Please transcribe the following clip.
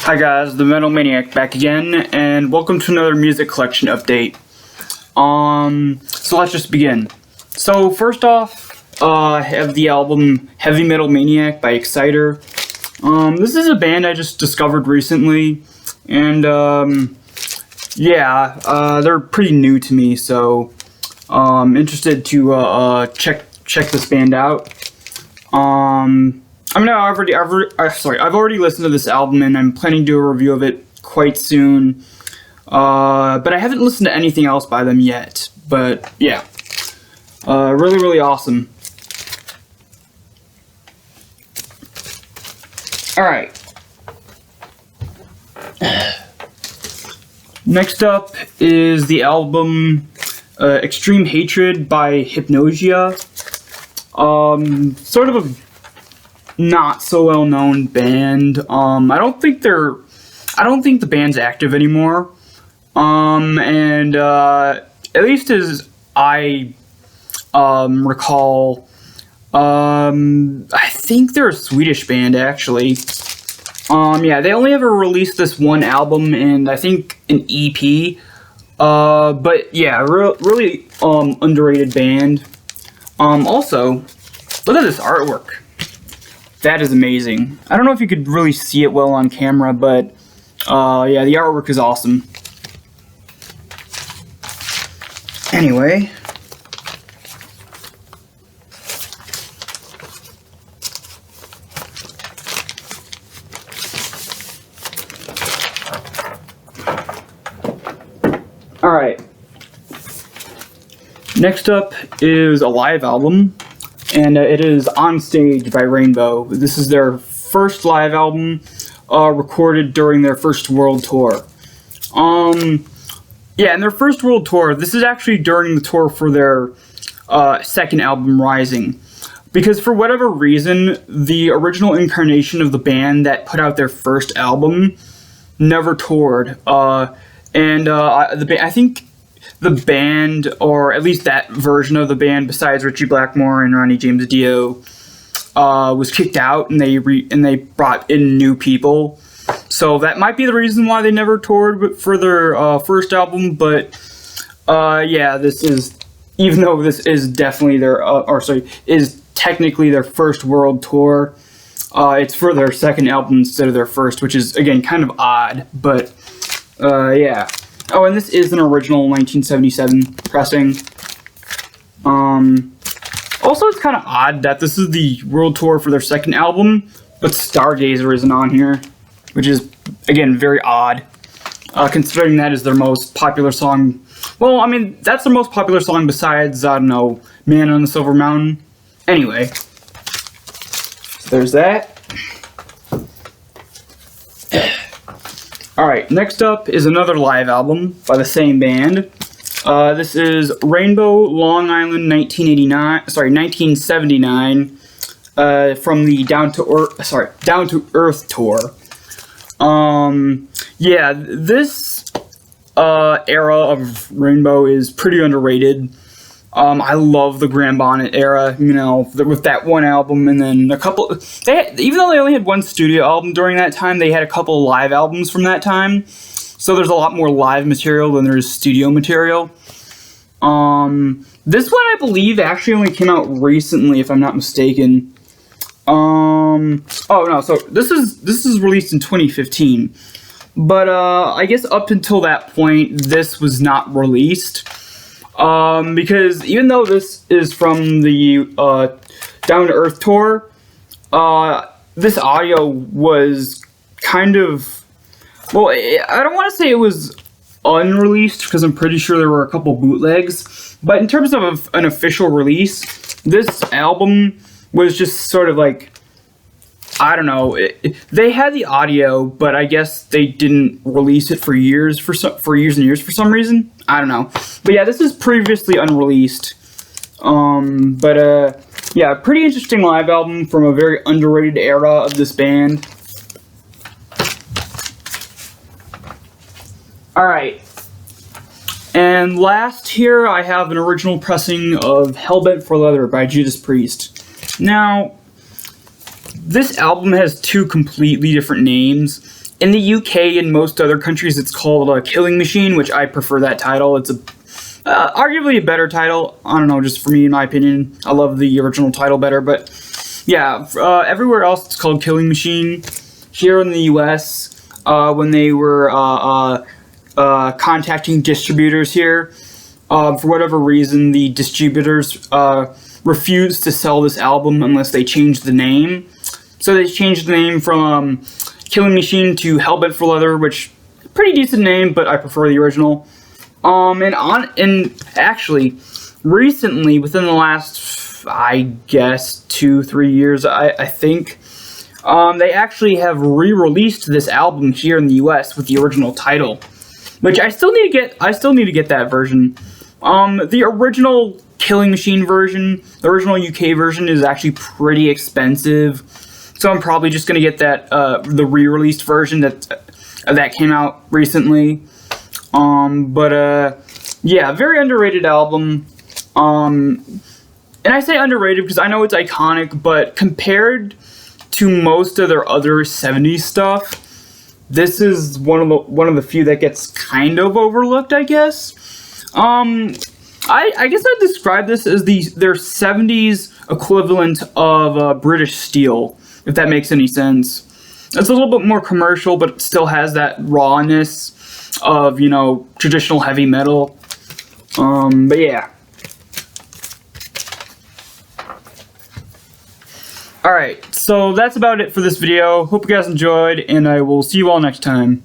Hi guys, the Metal Maniac back again, and welcome to another music collection update. So let's just begin. So first off, I have the album Heavy Metal Maniac by Exciter. This is a band I just discovered recently, and they're pretty new to me, so I'm interested to check this band out. I've already listened to this album, and I'm planning to do a review of it quite soon. But I haven't listened to anything else by them yet. But yeah, really, really awesome. All right. Next up is the album Extreme Hatred by Hypnosia. Sort of a not so well known band. I don't think the band's active anymore. And at least as I recall, I think they're a Swedish band actually. They only ever released this one album and I think an EP. But yeah, really underrated band. Also, look at this artwork. That is amazing. I don't know if you could really see it well on camera, but yeah, the artwork is awesome. Anyway. Alright. Next up is a live album. And it is On Stage by Rainbow. This is their first live album recorded during their first world tour. In their first world tour, this is actually during the tour for their second album, Rising. Because for whatever reason, the original incarnation of the band that put out their first album never toured. I think the band, or at least that version of the band, besides Richie Blackmore and Ronnie James Dio, was kicked out, and they brought in new people. So that might be the reason why they never toured for their first album. But even though this is definitely is technically their first world tour, it's for their second album instead of their first, which is again kind of odd. But yeah. Oh, and this is an original 1977 pressing. Also, it's kind of odd that this is the world tour for their second album, but Stargazer isn't on here, which is, again, very odd, considering that is their most popular song. Well, I mean, that's their most popular song besides, I don't know, Man on the Silver Mountain. Anyway, so there's that. Alright, next up is another live album by the same band. This is Rainbow Long Island 1979 from the Down to Earth tour. This era of Rainbow is pretty underrated. I love the Graham Bonnet era, with that one album, and then a couple. Even though they only had one studio album during that time, they had a couple live albums from that time. So there's a lot more live material than there is studio material. This one, I believe, actually only came out recently, if I'm not mistaken. So this is released in 2015, but I guess up until that point, this was not released. Because even though this is from the Down to Earth tour, this audio was kind of, well, I don't want to say it was unreleased, because I'm pretty sure there were a couple bootlegs, but in terms of an official release, this album was just sort of like, I don't know, they had the audio, but I guess they didn't release it for years and years for some reason. I don't know. But yeah, this is previously unreleased. Pretty interesting live album from a very underrated era of this band. Alright. And last here, I have an original pressing of Hellbent for Leather by Judas Priest. Now, this album has two completely different names. In the UK and most other countries, it's called Killing Machine, which I prefer that title. It's arguably a better title. I don't know, just for me, in my opinion. I love the original title better, but yeah, everywhere else it's called Killing Machine. Here in the US, when they were contacting distributors here, for whatever reason, the distributors refused to sell this album unless they changed the name. So they changed the name from Killing Machine to Hellbent for Leather, which pretty decent name, but I prefer the original. And actually, recently, within the last, I guess, 2-3 years, I think, they actually have re-released this album here in the US with the original title, which I still need to get. I still need to get that version. The original Killing Machine version, the original UK version, is actually pretty expensive, so I'm probably just gonna get that the re-released version that came out recently. Yeah, very underrated album. And I say underrated because I know it's iconic, but compared to most of their other 70s stuff, this is one of the few that gets kind of overlooked, I guess. I guess I'd describe this as their 70s equivalent of British Steel, if that makes any sense. It's a little bit more commercial, but it still has that rawness of, you know, traditional heavy metal. But yeah. Alright, so that's about it for this video. Hope you guys enjoyed, and I will see you all next time.